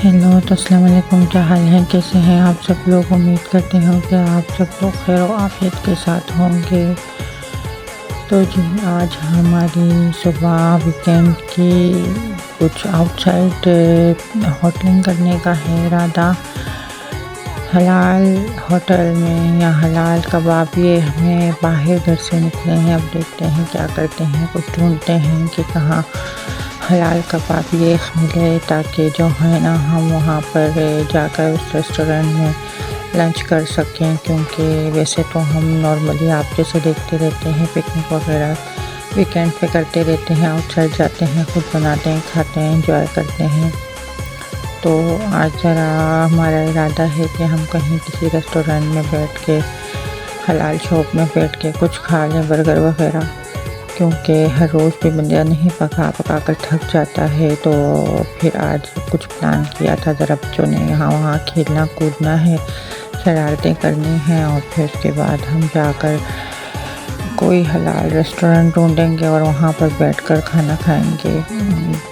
Hello तो अस्सलाम वालेकुम, क्या हाल है, कैसे हैं आप सब लोग। उम्मीद करते हो कि आप सब लोग खैर व आफियत के साथ होंगे। तो जी आज हमारी सुबह वीकेंड की कुछ आउटसाइड होटलिंग करने का है इरादा। हलाल होटल में या हलाल कबाब, ये हमें बाहर घर से निकले हैं। अब देखते हैं क्या करते हैं, कुछ ढूंढते हैं कि कहाँ हलाल कबाब ये मिले, ताकि जो है ना हम वहाँ पर जाकर उस रेस्टोरेंट में लंच कर सकें। क्योंकि वैसे तो हम नॉर्मली आप जैसे देखते रहते हैं पिकनिक वगैरह वीकेंड पे करते रहते हैं, आउटसाइड जाते हैं, खुद बनाते हैं, खाते हैं, एंजॉय करते हैं। तो आज ज़रा हमारा इरादा है कि हम कहीं किसी रेस्टोरेंट में बैठ के, हलाल शॉप में बैठ के कुछ खा लें, बर्गर वगैरह। क्योंकि हर रोज़ भी बंदा नहीं पका कर थक जाता है। तो फिर आज कुछ प्लान किया था, ज़रा बच्चों ने यहाँ वहाँ खेलना कूदना है, शरारतें करनी हैं, और फिर उसके बाद हम जाकर कोई हलाल रेस्टोरेंट ढूंढेंगे और वहाँ पर बैठकर खाना खाएंगे।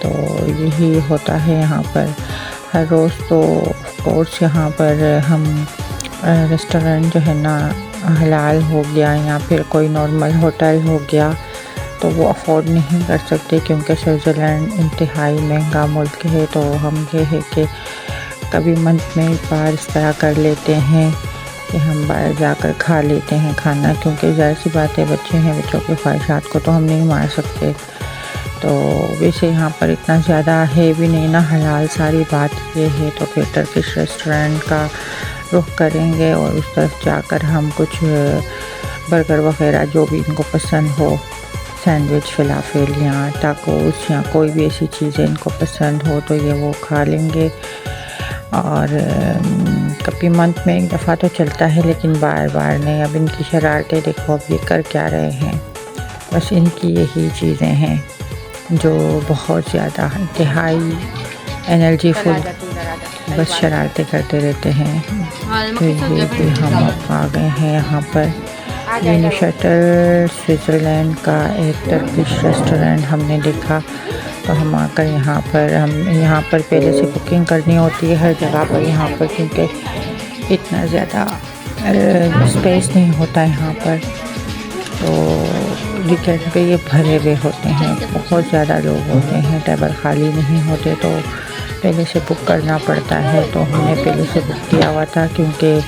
तो यही होता है यहाँ पर हर रोज़। तो ऑफकोर्स यहाँ पर हम रेस्टोरेंट जो है ना हलाल हो गया या फिर कोई नॉर्मल होटल हो गया तो वो अफोर्ड नहीं कर सकते, क्योंकि स्विट्ज़रलैंड इंतहाई महंगा मुल्क है। तो हम ये है कि कभी मंथ में एक बार इस तरह कर लेते हैं कि हम बाहर जाकर खा लेते हैं खाना, क्योंकि ज़ाहिर सी बात है बच्चे हैं, बच्चों की ख्वाहिशात को तो हम नहीं मार सकते। तो वैसे यहाँ पर इतना ज़्यादा है भी नहीं ना हलाल, सारी बात ये है। तो फिर टर्किश रेस्टोरेंट का रुख करेंगे और उस तरफ जाकर हम कुछ बर्गर वगैरह जो भी इनको पसंद हो, सैंडविच, फलाफेल या टाकोस या कोई भी ऐसी चीज़ें इनको पसंद हो तो ये वो खा लेंगे। और कभी मंथ में एक दफ़ा तो चलता है, लेकिन बार बार नहीं। अब इनकी शरारतें देखो, अब ये कर क्या रहे हैं। बस इनकी यही चीज़ें हैं जो बहुत ज़्यादा इंतहाई एनर्जीफुल बस शरारतें करते रहते हैं। तो ये भी हम आ गए हैं यहाँ पर यूनिशटल स्विट्ज़रलैंड का एक टर्किश रेस्टोरेंट हमने देखा। तो हम आकर यहाँ पर पहले से बुकिंग करनी होती है हर जगह पर यहाँ पर, क्योंकि इतना ज़्यादा स्पेस नहीं होता यहाँ पर। तो वीकेंड पे ये भरे हुए होते हैं, बहुत ज़्यादा लोग होते हैं, टेबल खाली नहीं होते, तो पहले से बुक करना पड़ता है। तो हमने पहले से बुक किया हुआ था, क्योंकि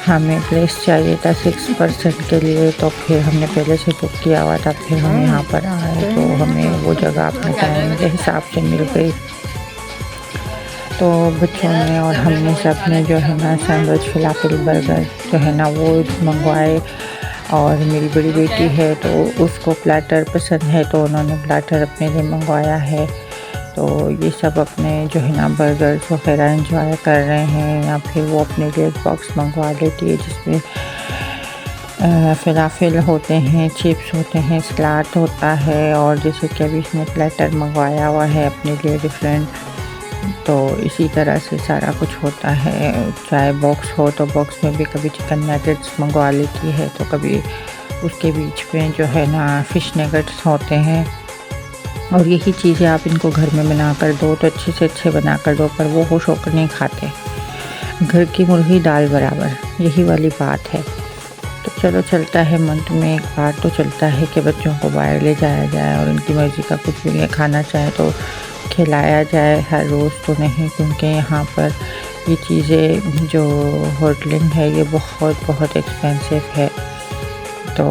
हमें प्लेस चाहिए था 6 पर्सन के लिए। तो फिर हमने पहले से बुक किया हुआ था। फिर हम यहाँ पर आए तो हमें वो जगह अपने टाइम के हिसाब से मिल गई। तो बच्चों ने और हमने सब ने जो है ना सैंडविच, फलाफल, बर्गर जो है ना वो मंगवाए। और मेरी बड़ी बेटी है तो उसको प्लेटर पसंद है, तो उन्होंने प्लेटर अपने लिए मंगवाया है। तो ये सब अपने जो है ना बर्गर्स वगैरह एंजॉय कर रहे हैं, या फिर वो अपने लिए एक बॉक्स मंगवा लेती है जिसमें फलाफल होते हैं, चिप्स होते हैं, सलाद होता है, और जैसे कि अभी इसने प्लेटर मंगवाया हुआ है अपने लिए डिफरेंट। तो इसी तरह से सारा कुछ होता है। चाहे बॉक्स हो तो बॉक्स में भी कभी चिकन नगेट्स मंगवा लेती है, तो कभी उसके बीच में जो है ना फ़िश नगेट्स होते हैं। और यही चीज़ें आप इनको घर में बना कर दो तो अच्छे से अच्छे बना कर दो, पर वो खुश होकर नहीं खाते। घर की मुर्गी दाल बराबर, यही वाली बात है। तो चलो चलता है, मंथ में एक बार तो चलता है कि बच्चों को बाहर ले जाया जाए और उनकी मर्ज़ी का कुछ भी खाना चाहे तो खिलाया जाए, हर रोज़ तो नहीं। क्योंकि यहाँ पर ये चीज़ें जो होटलिंग है ये बहुत एक्सपेंसिव है। तो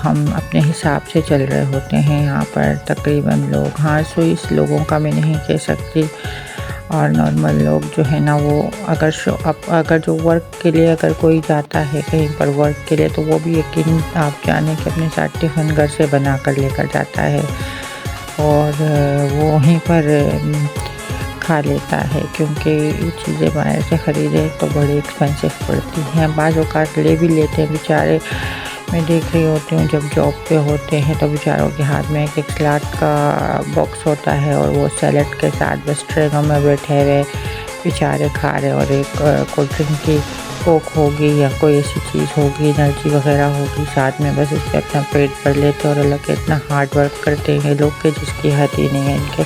हम अपने हिसाब से चल रहे होते हैं यहाँ पर तकरीबन लोग। हाँ, स्विस लोगों का मैं नहीं कह सकती, और नॉर्मल लोग जो है ना वो अगर जो वर्क के लिए अगर कोई जाता है कहीं पर वर्क के लिए, तो वो भी यकीन आप जाने कि अपने साथ टिफ़िन घर से बना कर लेकर जाता है और वो वहीं पर खा लेता है। क्योंकि ये चीज़ें बाहर से ख़रीदे तो बड़ी एक्सपेंसिव पड़ती हैं। बाज़ औक़ात ले भी लेते हैं बेचारे। मैं देख रही होती हूँ जब जॉब पे होते हैं तो बेचारों के हाथ में एक सलाद का बॉक्स होता है, और वो सैलड के साथ बस ट्रेनों में बैठे हुए बेचारे खा रहे, और एक कोल्ड ड्रिंक की कोक होगी या कोई ऐसी चीज़ होगी, एनर्जी वगैरह होगी साथ में, बस इस पर अपना पेट भर लेते। और अल्लाह के इतना हार्ड वर्क करते हैं लोग के जिसकी हद ही नहीं है इनके।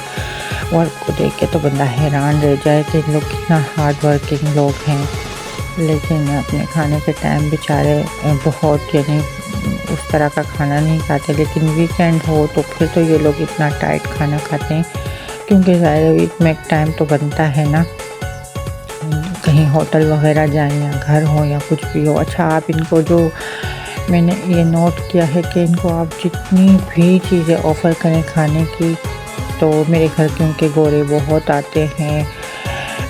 वर्क को देख के तो बंदा हैरान रह जाए कि इन लोग कितना हार्ड वर्किंग लोग हैं। लेकिन अपने खाने के टाइम बेचारे बहुत यानी उस तरह का खाना नहीं खाते, लेकिन वीकेंड हो तो फिर तो ये लोग इतना टाइट खाना खाते हैं, क्योंकि ज़ाहिर वीक में एक टाइम तो बनता है ना, कहीं होटल वगैरह जाएं या घर हो या कुछ भी हो। अच्छा, आप इनको जो मैंने ये नोट किया है कि इनको आप जितनी भी चीज़ें ऑफ़र करें खाने की, तो मेरे घर क्योंकि गोरे बहुत आते हैं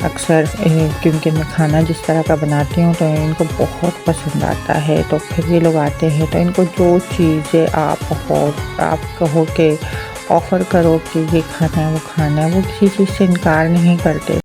अक्सर, क्योंकि मैं खाना जिस तरह का बनाती हूँ तो इनको बहुत पसंद आता है। तो फिर ये लोग आते हैं तो इनको जो चीज़ें आप कहो कि ऑफ़र करो कि ये खाना है वो खाना है, वो किसी चीज़ से इनकार नहीं करते।